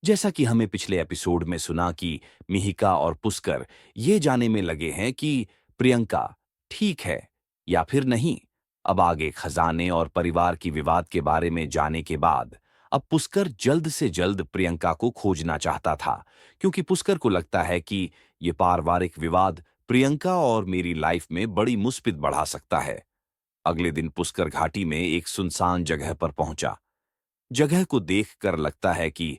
जैसा कि हमें पिछले एपिसोड में सुना कि मिहिका और पुष्कर ये जाने में लगे हैं कि प्रियंका ठीक है या फिर नहीं। अब आगे खजाने और परिवार की विवाद के बारे में जाने के बाद अब पुष्कर जल्द से जल्द प्रियंका को खोजना चाहता था, क्योंकि पुष्कर को लगता है कि ये पारिवारिक विवाद प्रियंका और मेरी लाइफ में बड़ी मुसीबत बढ़ा सकता है। अगले दिन पुष्कर घाटी में एक सुनसान जगह पर पहुंचा। जगह को देखकर लगता है कि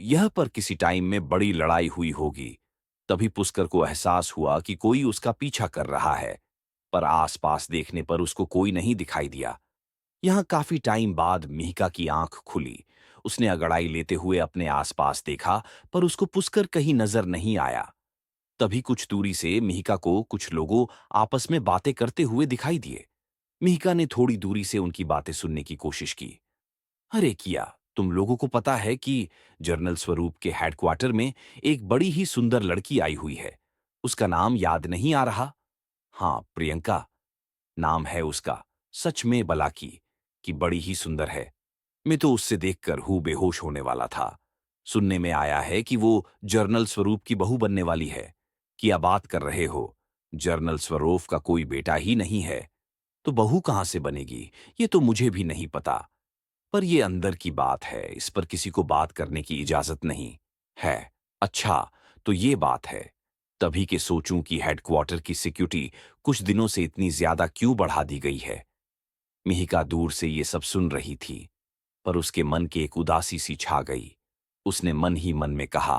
यह पर किसी टाइम में बड़ी लड़ाई हुई होगी। तभी पुष्कर को एहसास हुआ कि कोई उसका पीछा कर रहा है, पर आसपास देखने पर उसको कोई नहीं दिखाई दिया। यहां काफी टाइम बाद मिहिका की आंख खुली। उसने अगड़ाई लेते हुए अपने आसपास देखा, पर उसको पुष्कर कहीं नजर नहीं आया। तभी कुछ दूरी से मिहिका को कुछ लोगों आपस में बातें करते हुए दिखाई दिए। मिहिका ने थोड़ी दूरी से उनकी बातें सुनने की कोशिश की। अरे किया, तुम लोगों को पता है कि जनरल स्वरूप के हेडक्वार्टर में एक बड़ी ही सुंदर लड़की आई हुई है। उसका नाम याद नहीं आ रहा। हाँ, प्रियंका नाम है उसका। सच में बला की बड़ी ही सुंदर है। मैं तो उससे देखकर हूँ बेहोश होने वाला था। सुनने में आया है कि वो जनरल स्वरूप की बहू बनने वाली है। क्या बात कर रहे हो? जनरल स्वरूप का कोई बेटा ही नहीं है, तो बहू कहाँ से बनेगी? ये तो मुझे भी नहीं पता। पर ये अंदर की बात है, इस पर किसी को बात करने की इजाजत नहीं है। अच्छा, तो ये बात है। तभी के सोचूं कि हेडक्वार्टर की सिक्योरिटी कुछ दिनों से इतनी ज्यादा क्यों बढ़ा दी गई है। मिहिका दूर से ये सब सुन रही थी, पर उसके मन की एक उदासी सी छा गई। उसने मन ही मन में कहा,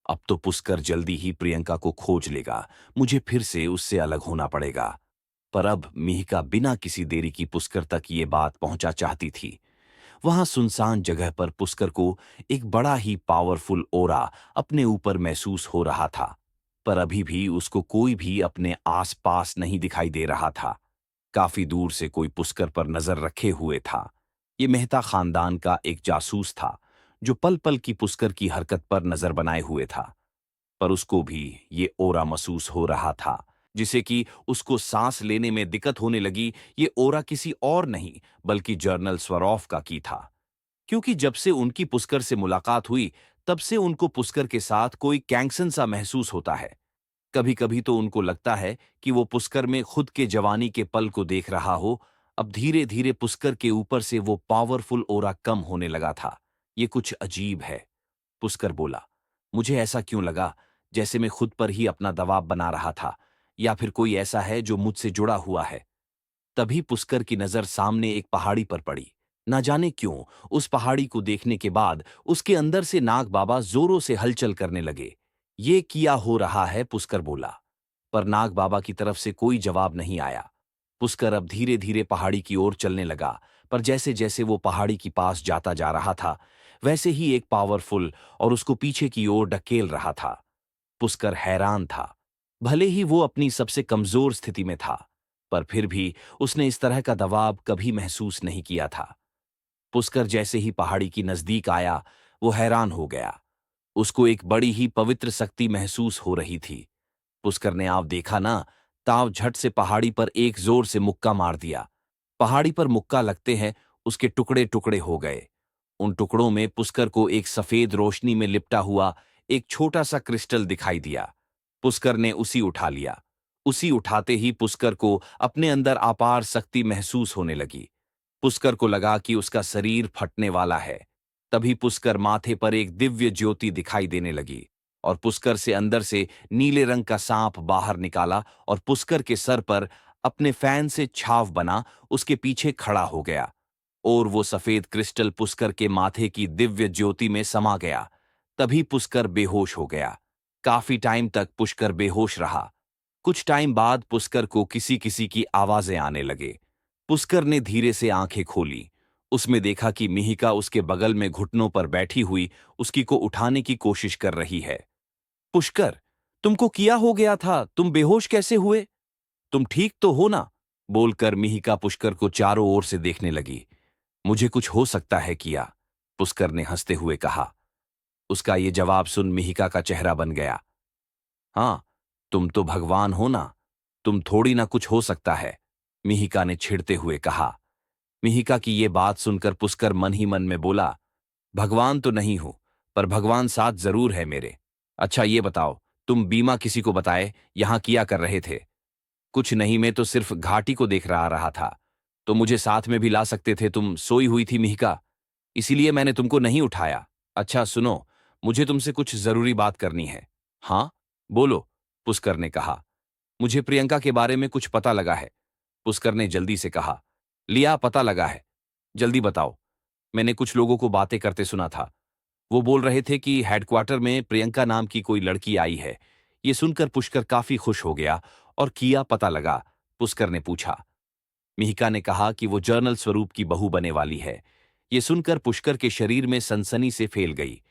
अब तो पुष्कर जल्दी ही प्रियंका को खोज लेगा। मुझे फिर से उससे अलग होना पड़ेगा। पर अब मिहिका बिना किसी देरी की पुष्कर तक ये बात पहुंचा चाहती थी। वहां सुनसान जगह पर पुष्कर को एक बड़ा ही पावरफुल ओरा अपने ऊपर महसूस हो रहा था, पर अभी भी उसको कोई भी अपने आसपास नहीं दिखाई दे रहा था। काफी दूर से कोई पुष्कर पर नजर रखे हुए था। ये मेहता खानदान का एक जासूस था, जो पल पल की पुष्कर की हरकत पर नजर बनाए हुए था। पर उसको भी ये ओरा महसूस हो रहा था, जिसे कि उसको सांस लेने में दिक्कत होने लगी। ये ओरा किसी और नहीं बल्कि जर्नल स्वरॉफ का की था, क्योंकि जब से उनकी पुष्कर से मुलाकात हुई, तब से उनको पुष्कर के साथ कोई कैंक्सन सा महसूस होता है। कभी कभी तो उनको लगता है कि वो पुष्कर में खुद के जवानी के पल को देख रहा हो। अब धीरे धीरे पुष्कर के ऊपर से वो पावरफुल ओरा कम होने लगा था। ये कुछ अजीब है, पुष्कर बोला। मुझे ऐसा क्यों लगा जैसे मैं खुद पर ही अपना दबाव बना रहा था, या फिर कोई ऐसा है जो मुझसे जुड़ा हुआ है। तभी पुष्कर की नजर सामने एक पहाड़ी पर पड़ी। ना जाने क्यों उस पहाड़ी को देखने के बाद उसके अंदर से नाग बाबा जोरों से हलचल करने लगे। ये किया हो रहा है, पुष्कर बोला। पर नाग बाबा की तरफ से कोई जवाब नहीं आया। पुष्कर अब धीरे धीरे पहाड़ी की ओर चलने लगा, पर जैसे जैसे वो पहाड़ी के पास जाता जा रहा था, वैसे ही एक पावरफुल और उसको पीछे की ओर ढकेल रहा था। पुष्कर हैरान था। भले ही वो अपनी सबसे कमजोर स्थिति में था, पर फिर भी उसने इस तरह का दबाव कभी महसूस नहीं किया था। पुष्कर जैसे ही पहाड़ी की नजदीक आया, वो हैरान हो गया। उसको एक बड़ी ही पवित्र शक्ति महसूस हो रही थी। पुष्कर ने आप देखा ना, ताव झट से पहाड़ी पर एक जोर से मुक्का मार दिया। पहाड़ी पर मुक्का लगते हैं उसके टुकड़े टुकड़े हो गए। उन टुकड़ों में पुष्कर को एक सफेद रोशनी में लिपटा हुआ एक छोटा सा क्रिस्टल दिखाई दिया। पुष्कर ने उसी उठा लिया। उसी उठाते ही पुष्कर को अपने अंदर अपार शक्ति महसूस होने लगी। पुष्कर को लगा कि उसका शरीर फटने वाला है। तभी पुष्कर माथे पर एक दिव्य ज्योति दिखाई देने लगी, और पुष्कर से अंदर से नीले रंग का सांप बाहर निकाला और पुष्कर के सर पर अपने फैन से छाव बना उसके पीछे खड़ा हो गया। और वो सफेद क्रिस्टल पुष्कर के माथे की दिव्य ज्योति में समा गया। तभी पुष्कर बेहोश हो गया। काफी टाइम तक पुष्कर बेहोश रहा। कुछ टाइम बाद पुष्कर को किसी किसी की आवाजें आने लगे। पुष्कर ने धीरे से आंखें खोली। उसमें देखा कि मिहिका उसके बगल में घुटनों पर बैठी हुई उसकी को उठाने की कोशिश कर रही है। पुष्कर, तुमको क्या हो गया था? तुम बेहोश कैसे हुए? तुम ठीक तो हो ना? बोलकर मिहिका पुष्कर को चारों ओर से देखने लगी। मुझे कुछ हो सकता है किया, पुष्कर ने हंसते हुए कहा। उसका ये जवाब सुन मिहिका का चेहरा बन गया। हाँ, तुम तो भगवान हो ना, तुम थोड़ी ना कुछ हो सकता है, मिहिका ने छिड़ते हुए कहा। मिहिका की ये बात सुनकर पुष्कर मन ही मन में बोला, भगवान तो नहीं हूं, पर भगवान साथ जरूर है मेरे। अच्छा ये बताओ, तुम बीमा किसी को बताए यहां किया कर रहे थे? कुछ नहीं, मैं तो सिर्फ घाटी को देख रहा रहा था। तो मुझे साथ में भी ला सकते थे, तुम सोई हुई थी मिहिका, इसीलिए मैंने तुमको नहीं उठाया। अच्छा सुनो, मुझे तुमसे कुछ जरूरी बात करनी है। हाँ, बोलो, पुष्कर ने कहा। मुझे प्रियंका के बारे में कुछ पता लगा है, पुष्कर ने जल्दी से कहा। लिया, पता लगा है? जल्दी बताओ। मैंने कुछ लोगों को बातें करते सुना था। वो बोल रहे थे कि हेडक्वार्टर में प्रियंका नाम की कोई लड़की आई है। ये सुनकर पुष्कर काफी खुश हो गया। और किया पता लगा? पुष्कर ने पूछा। मिहिका ने कहा कि वो जर्नल स्वरूप की बहू बने वाली है। ये सुनकर पुष्कर के शरीर में सनसनी से फैल गई।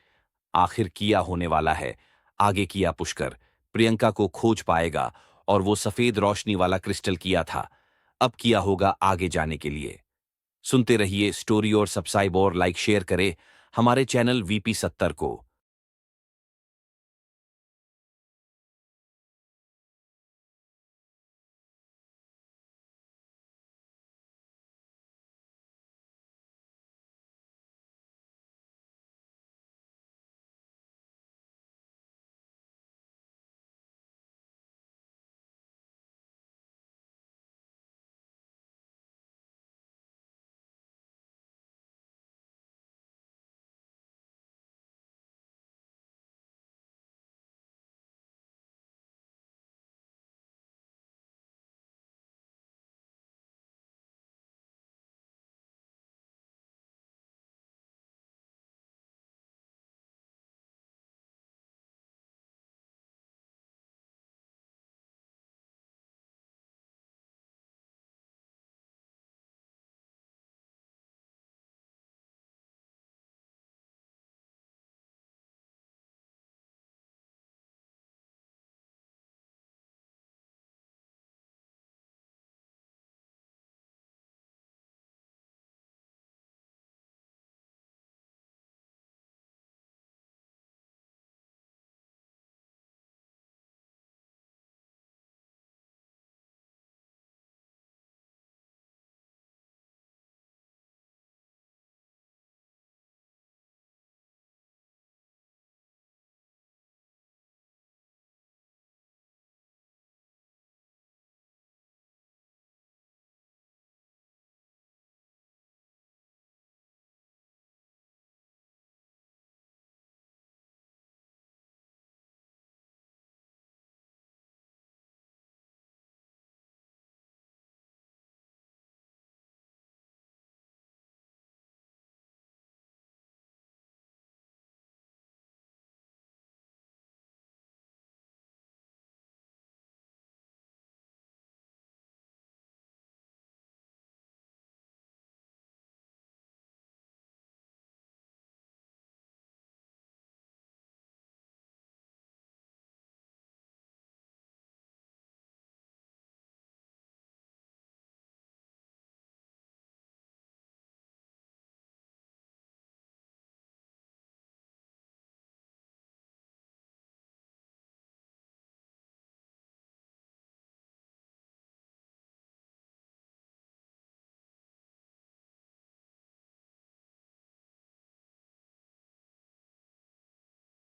आखिर किया होने वाला है। आगे किया पुष्कर प्रियंका को खोज पाएगा, और वो सफेद रोशनी वाला क्रिस्टल किया था। अब किया होगा आगे जाने के लिए। सुनते रहिए स्टोरी और सब्सक्राइब और लाइक शेयर करें हमारे चैनल वीपी 70 को।